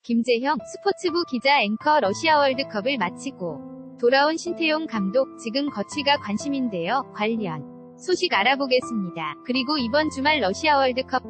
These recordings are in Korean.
김재형 스포츠부 기자 앵커 러시아 월드컵을 마치고 돌아온 신태용 감독 지금 거취가 관심인데요. 관련 소식 알아보겠습니다. 그리고 이번 주말 러시아 월드컵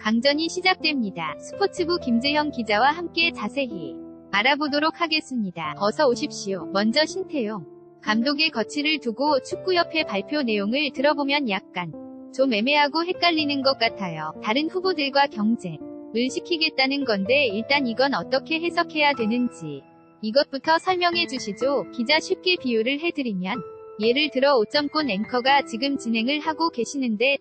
8강전이 시작됩니다. 스포츠부 김재형 기자와 함께 자세히 알아보도록 하겠습니다. 어서 오십시오. 먼저 신태용 감독의 거취를 두고 축구협회 발표 내용을 들어보면 약간 좀 애매하고 헷갈리는 것 같아요. 다른 후보들과 경쟁을 시키겠다는 건데 일단 이건 어떻게 해석해야 되는지 이것부터 설명해 주시죠. 기자 쉽게 비유를 해드리면 예를 들어 5점권 앵커가 지금 진행을 하고 계시는데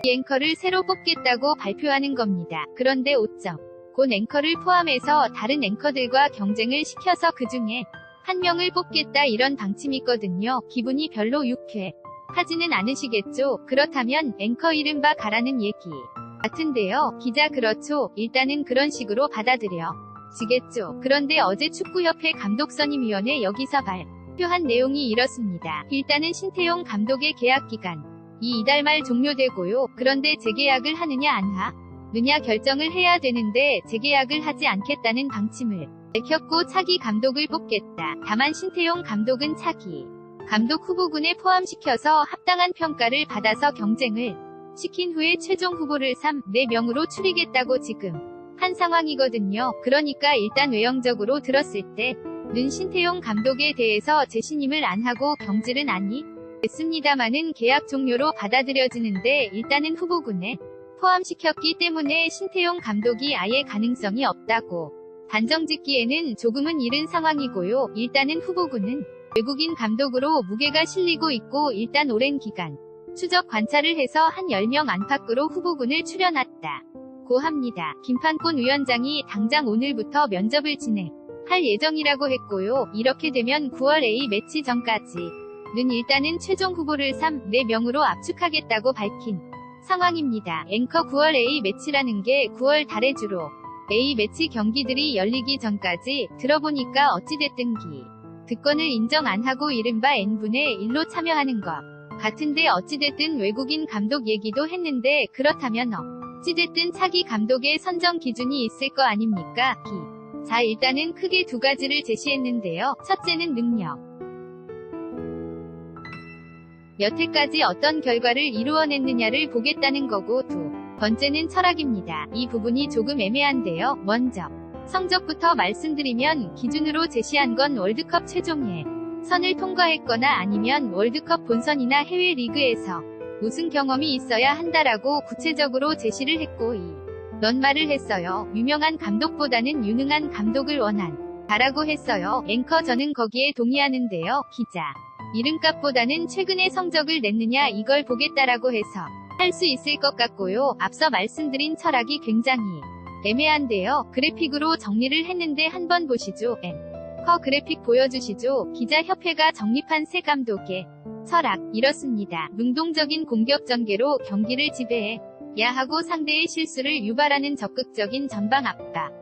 이 앵커를 새로 뽑겠다고 발표하는 겁니다. 그런데 5점권 앵커를 포함해서 다른 앵커들과 경쟁을 시켜서 그 중에 한 명을 뽑겠다 이런 방침이 있거든요. 기분이 별로 유쾌하지는 않으시겠죠? 그렇다면 앵커 이른바 가라는 얘기 같은데요. 기자 그렇죠. 일단은 그런 식으로 받아들여지겠죠. 그런데 어제 축구협회 감독선임위원회 여기서 발표한 내용이 이렇습니다. 일단은 신태용 감독의 계약기간이 이달 말 종료되고요. 그런데 재계약을 하느냐 안 하느냐 결정을 해야 되는데 재계약을 하지 않겠다는 방침을 밝혔고 차기 감독을 뽑겠다. 다만 신태용 감독은 차기 감독 후보군에 포함시켜서 합당한 평가를 받아서 경쟁을 시킨 후에 최종 후보를 4명으로 추리겠다고 지금 한 상황이거든요. 그러니까 일단 외형적으로 들었을 때는 신태용 감독에 대해서 재신임을 안 하고 경질은 아니겠습니다마는 계약 종료로 받아들여지는데 일단은 후보군에 포함시켰기 때문에 신태용 감독이 아예 가능성이 없다고 단정짓기에는 조금은 이른 상황이고요. 일단은 후보군은 외국인 감독으로 무게가 실리고 있고 일단 오랜 기간 추적 관찰을 해서 한 10명 안팎으로 후보군을 추려놨다고 합니다. 김판곤 위원장이 당장 오늘부터 면접을 진행할 예정이라고 했고요. 이렇게 되면 9월 A매치 전까지는 일단은 최종 후보를 4명으로 압축하겠다고 밝힌 상황입니다. 앵커 9월 A매치라는 게 9월 달에 주로 A매치 경기들이 열리기 전까지 들어보니까 어찌됐든 득권을 인정 안 하고 이른바 N분의 1로 참여하는 것 같은데 어찌됐든 외국인 감독 얘기도 했는데 그렇다면 어찌됐든 차기 감독의 선정 기준이 있을 거 아닙니까? 자 일단은 크게 두 가지를 제시했는데요. 첫째는 능력. 여태까지 어떤 결과를 이루어냈느냐를 보겠다는 거고 두 번째는 철학입니다. 이 부분이 조금 애매한데요. 먼저 성적부터 말씀드리면 기준으로 제시한 건 월드컵 최종예 선을 통과했거나 아니면 월드컵 본선이나 해외 리그에서 우승 경험이 있어야 한다라고 구체적으로 제시를 했고 이런 말을 했어요. 유명한 감독보다는 유능한 감독을 원한다라고 했어요. 앵커 저는 거기에 동의하는데요. 기자 이름값보다는 최근에 성적을 냈느냐 이걸 보겠다라고 해서 할 수 있을 것 같고요. 앞서 말씀드린 철학이 굉장히 애매한데요. 그래픽으로 정리를 했는데 한번 보시죠. 앵커 그래픽 보여주시죠. 기자협회가 정립한 새 감독의 철학 이렇습니다. 능동적인 공격 전개로 경기를 지배해야 하고 상대의 실수를 유발하는 적극적인 전방 압박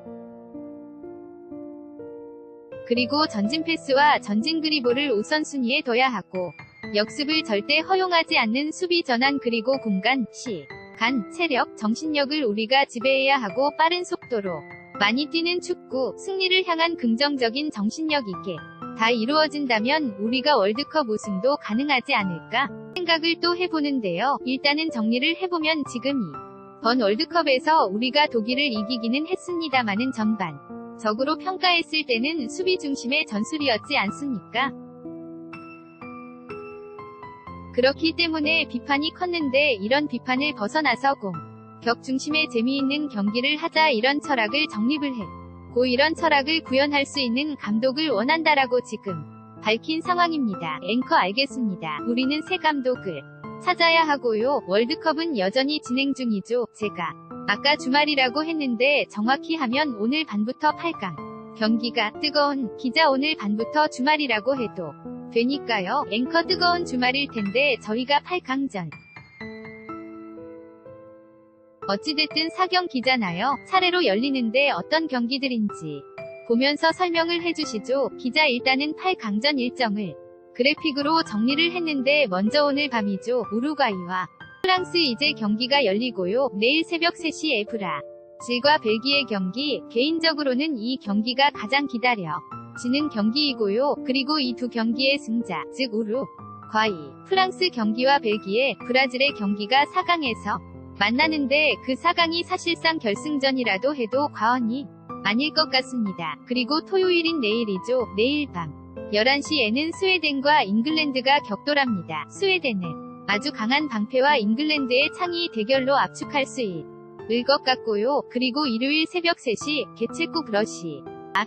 그리고 전진 패스와 전진 그리볼을 우선순위에 둬야 하고 역습을 절대 허용하지 않는 수비 전환 그리고 공간, 시간, 체력, 정신력을 우리가 지배해야 하고 빠른 속도로 많이 뛰는 축구, 승리를 향한 긍정적인 정신력 이게 다 이루어진다면 우리가 월드컵 우승도 가능하지 않을까 생각을 또 해보는데요. 일단은 정리를 해보면 지금 이번 월드컵에서 우리가 독일을 이기기는 했습니다마는 전반적으로 평가했을 때는 수비 중심의 전술이었지 않습니까? 그렇기 때문에 비판이 컸는데 이런 비판을 벗어나서 공격 중심의 재미있는 경기를 하자 이런 철학을 정립을 했고 이런 철학을 구현할 수 있는 감독을 원한다라고 지금 밝힌 상황입니다. 앵커 알겠습니다. 우리는 새 감독을 찾아야 하고요. 월드컵은 여전히 진행 중이죠. 제가 아까 주말이라고 했는데 정확히 하면 오늘 밤부터 8강 경기가 뜨거운 기자 오늘 밤부터 주말이라고 해도 되니까요. 앵커 뜨거운 주말일 텐데 저희가 8강전 어찌됐든 4경 기잖아요. 차례로 열리는데 어떤 경기들인지 보면서 설명을 해주시죠. 기자 일단은 8강전 일정을 그래픽으로 정리를 했는데 먼저 오늘 밤이죠. 우루과이와 프랑스 이제 경기가 열리고요. 내일 새벽 3시에 질과 벨기에 경기, 개인적으로는 이 경기가 가장 기다려지는 경기이고요. 그리고 이 두 경기의 승자, 즉 우루과이, 프랑스 경기와 벨기에, 브라질의 경기가 4강에서 만나는데 그 4강이 사실상 결승전이라도 해도 과언이 아닐 것 같습니다. 그리고 토요일인 내일이죠. 내일 밤 11시에는 스웨덴과 잉글랜드가 격돌합니다. 스웨덴은 아주 강한 방패와 잉글랜드의 창의 대결로 압축할 수 있을 것 같고요. 그리고 일요일 새벽 3시 개최국 러시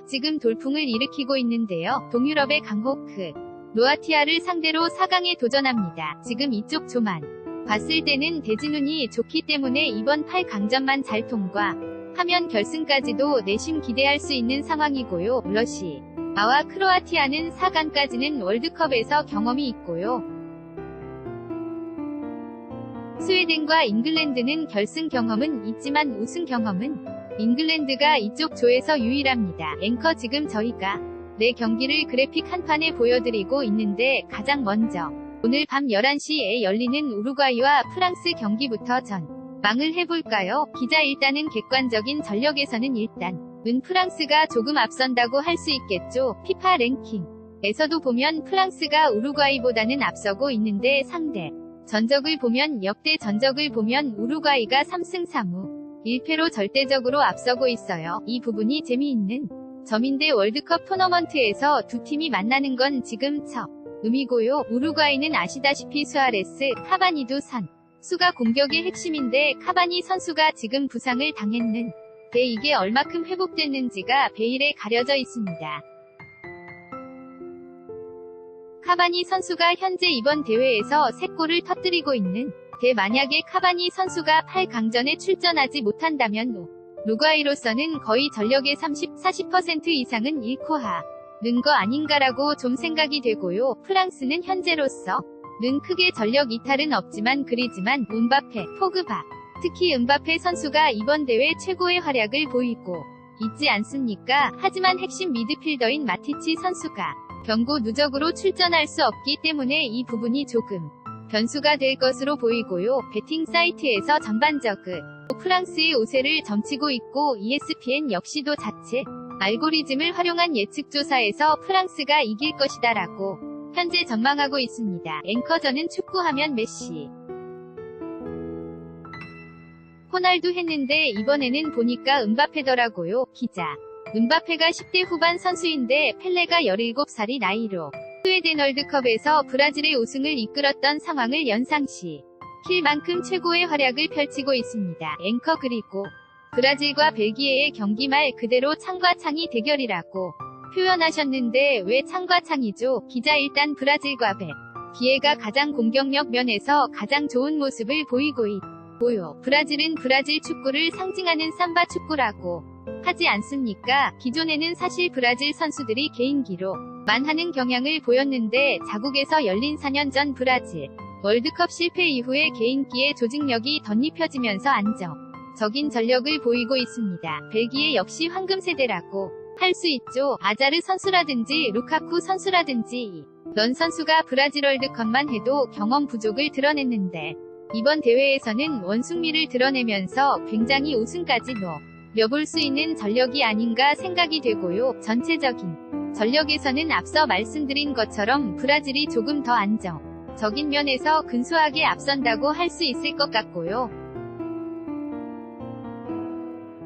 지금 돌풍을 일으키고 있는데요. 동유럽의 강호크 노아티아를 상대로 4강에 도전합니다. 지금 이쪽 조만 봤을 때는 대진운이 좋기 때문에 이번 8강전만 잘 통과하면 결승까지도 내심 기대할 수 있는 상황이고요. 러시아와 크로아티아는 4강까지는 월드컵에서 경험이 있고요. 스웨덴과 잉글랜드는 결승 경험은 있지만 우승 경험은 잉글랜드가 이쪽 조에서 유일합니다. 앵커 지금 저희가 네 경기를 그래픽 한 판에 보여드리고 있는데 가장 먼저 오늘 밤 11시에 열리는 우루과이와 프랑스 경기부터 전망을 해볼까요? 기자 일단은 객관적인 전력에서는 일단은 프랑스가 조금 앞선다고 할 수 있겠죠. 피파 랭킹에서도 보면 프랑스가 우루과이보다는 앞서고 있는데 상대 전적을 보면 역대 전적을 보면 우루과이가 3승 3무 1패로 절대적으로 앞서고 있어요. 이 부분이 재미있는 점인데 월드컵 토너먼트에서 두 팀이 만나는 건 지금 처음이고요. 우루과이는 아시다시피 수아레스, 카바니도 선수가 공격의 핵심인데 카바니 선수가 지금 부상을 당했는데 이게 얼마큼 회복됐는지가 베일에 가려져 있습니다. 카바니 선수가 현재 이번 대회에서 3골을 터뜨리고 있는데 만약에 카바니 선수가 8강전에 출전하지 못한다면 우루과이로서는 거의 전력의 30-40% 이상은 잃고 하는 거 아닌가라고 좀 생각이 되고요. 프랑스는 현재로서는 크게 전력 이탈은 없지만 그리지만 음바페, 포그바, 특히 음바페 선수가 이번 대회 최고의 활약을 보이고 있지 않습니까? 하지만 핵심 미드필더인 마티치 선수가 경고 누적으로 출전할 수 없기 때문에 이 부분이 조금 변수가 될 것으로 보이고요. 베팅 사이트에서 전반적으로 프랑스의 우세를 점치고 있고 ESPN 역시도 자체 알고리즘을 활용한 예측조사에서 프랑스가 이길 것이다라고 현재 전망하고 있습니다. 앵커저는 축구하면 메시, 호날두 했는데 이번에는 보니까 음바페더라고요. 기자, 음바페가 10대 후반 선수인데 펠레가 17살이 나이로 스웨덴 월드컵에서 브라질의 우승을 이끌었던 상황을 연상시킬 만큼 최고의 활약을 펼치고 있습니다. 앵커 그리고 브라질과 벨기에의 경기 말 그대로 창과 창이 대결이라고 표현하셨는데 왜 창과 창이죠? 기자 일단 브라질과 벨기에가 가장 공격력 면에서 가장 좋은 모습을 보이고 있고요. 브라질은 브라질 축구를 상징하는 삼바 축구라고 하지 않습니까? 기존에는 사실 브라질 선수들이 개인기로 만 하는 경향을 보였는데 자국에서 열린 4년 전 브라질 월드컵 실패 이후에 개인기의 조직력이 덧입혀지면서 안정적인 전력을 보이고 있습니다. 벨기에 역시 황금 세대라고 할 수 있죠. 아자르 선수라든지 루카쿠 선수라든지 런 선수가 브라질 월드컵만 해도 경험 부족을 드러냈는데 이번 대회에서는 원숭미를 드러내면서 굉장히 우승까지 노려볼 수 있는 전력이 아닌가 생각이 되고요. 전체적인 전력에서는 앞서 말씀드린 것처럼 브라질이 조금 더 안정적인 면에서 근소하게 앞선다고 할 수 있을 것 같고요.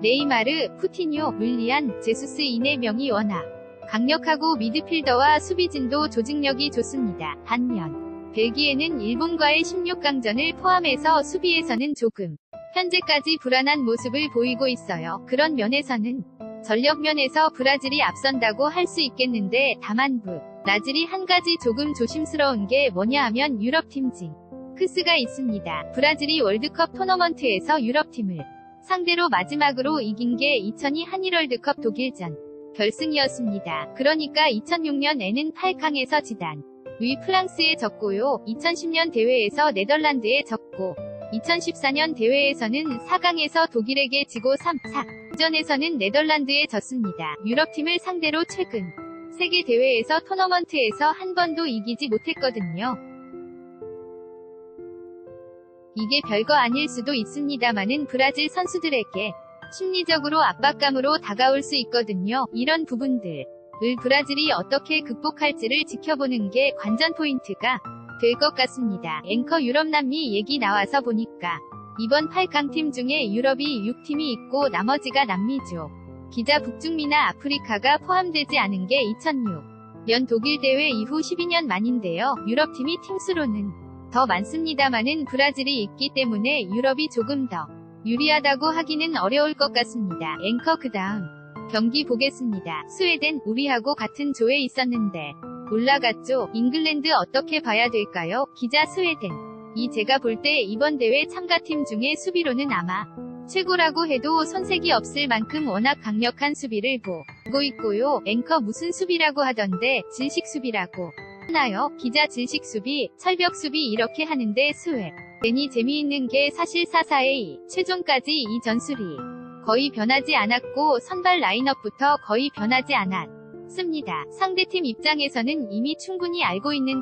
네이마르, 쿠티뉴, 윌리안, 제수스 이 4명이 워낙 강력하고 미드필더와 수비진도 조직력이 좋습니다. 반면 벨기에는 일본과의 16강전을 포함해서 수비에서는 조금 현재까지 불안한 모습을 보이고 있어요. 그런 면에서는 전력 면에서 브라질이 앞선다고 할 수 있겠는데 다만 브라질이 한 가지 조금 조심스러운 게 뭐냐 하면 유럽팀 징크스가 있습니다. 브라질이 월드컵 토너먼트에서 유럽팀을 상대로 마지막으로 이긴 게 2002 한일 월드컵 독일전 결승이었습니다. 그러니까 2006년에는 8강에서 지단 위 프랑스에 졌고요. 2010년 대회에서 네덜란드에 졌고 2014년 대회에서는 4강에서 독일에게 지고 3-4전에서는 네덜란드에 졌습니다. 유럽팀을 상대로 최근 세계 대회에서 토너먼트에서 한 번도 이기지 못했거든요. 이게 별거 아닐 수도 있습니다마는 브라질 선수들에게 심리적으로 압박감으로 다가올 수 있거든요. 이런 부분들을 브라질이 어떻게 극복할지를 지켜보는 게 관전 포인트가 될 것 같습니다. 앵커 유럽 남미 얘기 나와서 보니까 이번 8강팀 중에 유럽이 6팀이 있고 나머지가 남미죠. 기자 북중미나 아프리카가 포함되지 않은 게 2006년 독일 대회 이후 12년 만인데요. 유럽팀이 팀수로는 더 많습니다만은 브라질이 있기 때문에 유럽이 조금 더 유리하다고 하기는 어려울 것 같습니다. 앵커 그다음 경기 보겠습니다. 스웨덴 우리하고 같은 조에 있었는데 올라갔죠. 잉글랜드 어떻게 봐야 될까요? 기자 스웨덴 이 제가 볼 때 이번 대회 참가팀 중에 수비로는 아마 최고라고 해도 손색이 없을 만큼 워낙 강력한 수비를 보고 있고요. 앵커 무슨 수비라고 하던데 질식 수비라고 하나요? 기자 질식 수비, 철벽 수비 이렇게 하는데 스웨덴이 재미있는 게 사실 4-4-2 최종까지 이 전술이 거의 변하지 않았고 선발 라인업부터 거의 변하지 않았습니다. 상대팀 입장에서는 이미 충분히 알고 있는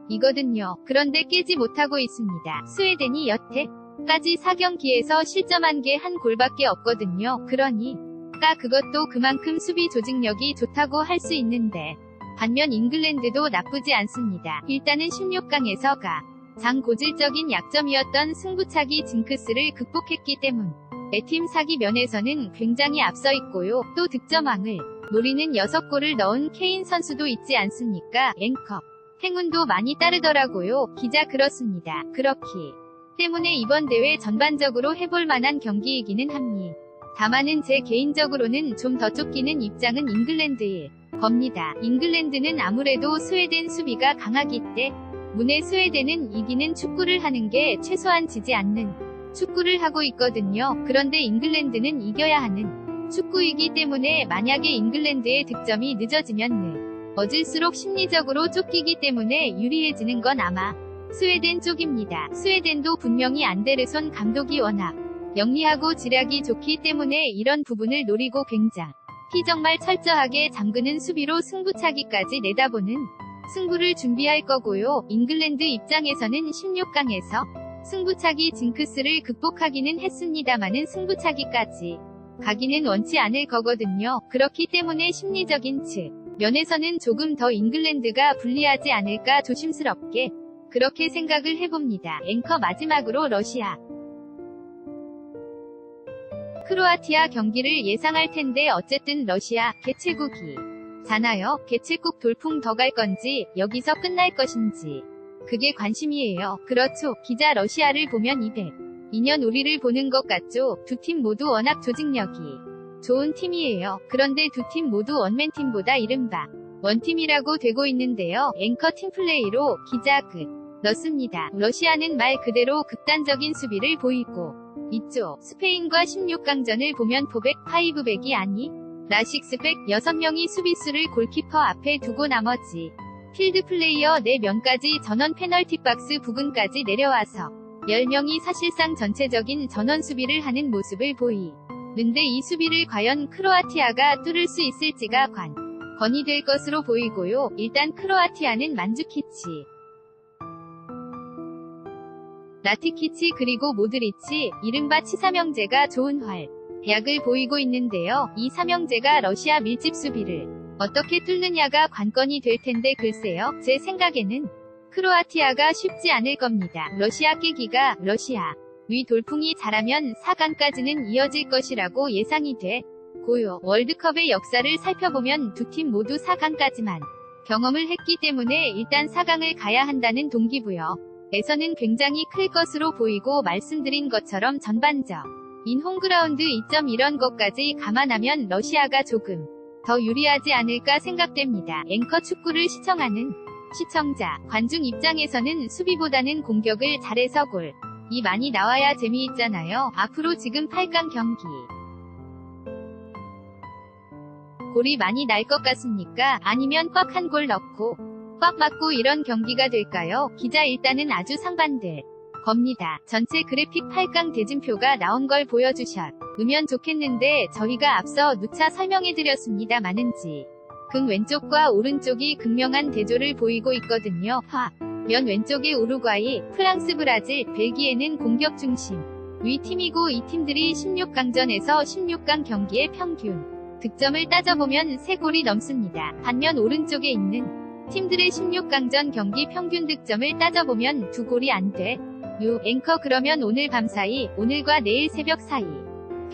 전술이거든요. 그런데 깨지 못하고 있습니다. 스웨덴이 여태까지 4경기에서 실점한 게 한 골밖에 없거든요. 그러니까 그것도 그만큼 수비 조직력이 좋다고 할 수 있는데 반면 잉글랜드도 나쁘지 않습니다. 일단은 16강에서가 장 고질적인 약점이었던 승부차기 징크스를 극복했기 때문에 팀 사기 면에서는 굉장히 앞서 있고요. 또 득점왕을 노리는 6골을 넣은 케인 선수도 있지 않습니까? 앵커 행운도 많이 따르더라고요. 기자 그렇습니다. 그렇기 때문에 이번 대회 전반적으로 해볼 만한 경기이기는 합니다. 다만은 제 개인적으로는 좀 더 쫓기는 입장은 잉글랜드일 겁니다. 잉글랜드는 아무래도 스웨덴 수비가 강하기 때문에 스웨덴은 이기는 축구를 하는 게 최소한 지지 않는 축구를 하고 있거든요. 그런데 잉글랜드는 이겨야 하는 축구이기 때문에 만약에 잉글랜드의 득점이 늦어지면 늦어질수록 심리적으로 쫓기기 때문에 유리해지는 건 아마 스웨덴 쪽입니다. 스웨덴도 분명히 안데르손 감독이 워낙 영리하고 지략이 좋기 때문에 이런 부분을 노리고 굉장히 정말 철저하게 잠그는 수비로 승부차기까지 내다보는 승부를 준비할 거고요. 잉글랜드 입장에서는 16강에서 승부차기 징크스를 극복하기는 했습니다마는 승부차기까지 가기는 원치 않을 거거든요. 그렇기 때문에 심리적인 면에서는 조금 더 잉글랜드가 불리하지 않을까 조심스럽게 그렇게 생각을 해봅니다. 앵커 마지막으로 러시아 크로아티아 경기를 예상할 텐데 어쨌든 러시아 개최국이잖아요. 개최국 돌풍 더 갈 건지 여기서 끝날 것인지 그게 관심이에요. 그렇죠. 기자 러시아를 보면 202년 우리를 보는 것 같죠. 두 팀 모두 워낙 조직력이 좋은 팀이에요. 그런데 두 팀 모두 원맨팀보다 이른바 원팀이라고 되고 있는데요. 앵커 팀플레이로 기자 넣습니다. 러시아는 말 그대로 극단적인 수비를 보이고 있죠. 스페인과 16강전을 보면 포백, 파이브백이 아니 라식스백 6명이 수비수를 골키퍼 앞에 두고 나머지 필드 플레이어 4명까지 전원 페널티 박스 부근까지 내려와서 10명이 사실상 전체적인 전원 수비를 하는 모습을 보이는데 이 수비를 과연 크로아티아가 뚫을 수 있을지가 관건이 될 것으로 보이고요. 일단 크로아티아는 만주키치, 라티키치 그리고 모드리치, 이른바 치삼형제가 좋은 활약을 보이고 있는데요. 이 삼형제가 러시아 밀집 수비를 어떻게 뚫느냐가 관건이 될 텐데 글쎄요. 제 생각에는 크로아티아가 쉽지 않을 겁니다. 러시아 깨기가 러시아 위 돌풍이 잘하면 4강까지는 이어질 것이라고 예상이 되고요. 월드컵의 역사를 살펴보면 두 팀 모두 4강까지만 경험을 했기 때문에 일단 4강을 가야 한다는 동기부여에서는 굉장히 클 것으로 보이고 말씀드린 것처럼 전반적인 홈그라운드 이점 이런 것까지 감안하면 러시아가 조금 더 유리하지 않을까 생각됩니다. 앵커 축구를 시청하는 시청자, 관중 입장에서는 수비보다는 공격을 잘해서 골이 많이 나와야 재미있잖아요. 앞으로 지금 8강 경기 골이 많이 날 것 같습니까? 아니면 꽉 한 골 넣고 꽉 맞고 이런 경기가 될까요? 기자 일단은 아주 상반될 겁니다. 전체 그래픽 8강 대진표가 나온 걸 보여주셨으면 좋겠는데 저희가 앞서 누차 설명해드렸습니다마는지 금 왼쪽과 오른쪽이 극명한 대조를 보이고 있거든요. 화면 왼쪽에 우루과이, 프랑스, 브라질, 벨기에는 공격 중심이 위 팀이고 이 팀들이 16강전에서 16강 경기의 평균 득점을 따져보면 3골이 넘습니다. 반면 오른쪽에 있는 팀들의 16강전 경기 평균 득점을 따져보면 2골이 안 돼. 앵커 그러면 오늘 밤사이, 오늘과 내일 새벽 사이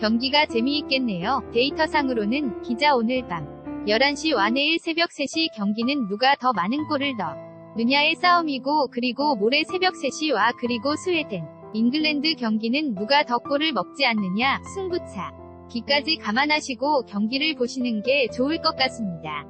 경기가 재미있겠네요. 데이터상으로는 기자 오늘 밤 11시와 내일 새벽 3시 경기는 누가 더 많은 골을 넣느냐의 싸움이고, 그리고 모레 새벽 3시와 그리고 스웨덴, 잉글랜드 경기는 누가 더 골을 먹지 않느냐 승부차. 기까지 감안하시고 경기를 보시는 게 좋을 것 같습니다.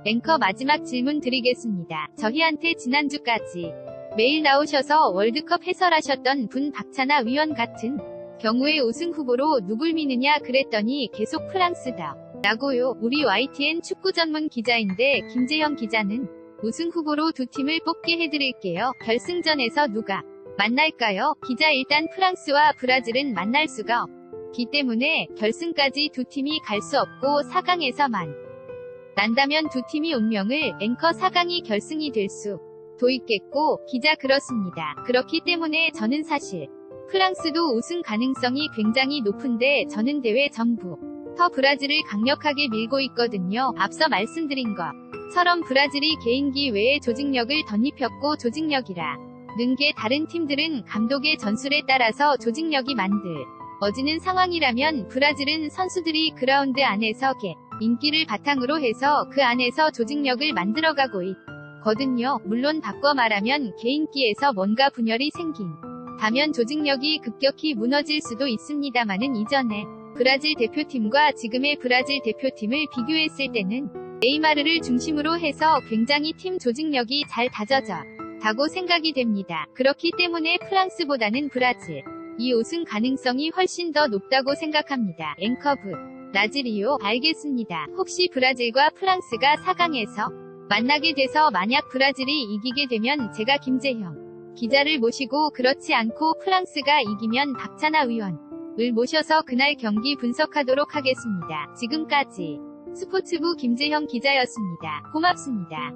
앵커 마지막 질문 드리겠습니다. 저희한테 지난주까지 매일 나오셔서 월드컵 해설하셨던 분 박찬하 위원 같은 경우에 우승 후보로 누굴 미느냐 그랬더니 계속 프랑스다 라고요. 우리 YTN 축구 전문 기자인데 김재형 기자는 우승 후보로 두 팀을 뽑게 해드릴게요. 결승전에서 누가 만날까요? 기자 일단 프랑스와 브라질은 만날 수가 없기 때문에 결승까지 두 팀이 갈 수 없고 4강에서만 난다면 두 팀이 운명을 앵커 4강이 결승이 될 수도 있겠고, 기자 그렇습니다. 그렇기 때문에 저는 사실 프랑스도 우승 가능성이 굉장히 높은데 저는 대회 전부터 브라질을 강력하게 밀고 있거든요. 앞서 말씀드린 것처럼 브라질이 개인기 외에 조직력을 덧입혔고 조직력이라는 게 다른 팀들은 감독의 전술에 따라서 조직력이 만들어지는 상황이라면 브라질은 선수들이 그라운드 안에서 인기를 바탕으로 해서 그 안에서 조직력을 만들어가고 있거든요. 물론 바꿔 말하면 개인기에서 뭔가 분열이 생긴다면 조직력이 급격히 무너질 수도 있습니다만은 이전에 브라질 대표팀과 지금의 브라질 대표팀을 비교했을 때는 네이마르를 중심으로 해서 굉장히 팀 조직력이 잘 다져졌다고 생각이 됩니다. 그렇기 때문에 프랑스보다는 브라질 이 우승 가능성이 훨씬 더 높다고 생각합니다. 앵커브 라지리오 알겠습니다. 혹시 브라질과 프랑스가 4강에서 만나게 돼서 만약 브라질이 이기게 되면 제가 김재형 기자를 모시고, 그렇지 않고 프랑스가 이기면 박찬하 위원을 모셔서 그날 경기 분석하도록 하겠습니다. 지금까지 스포츠부 김재형 기자였습니다. 고맙습니다.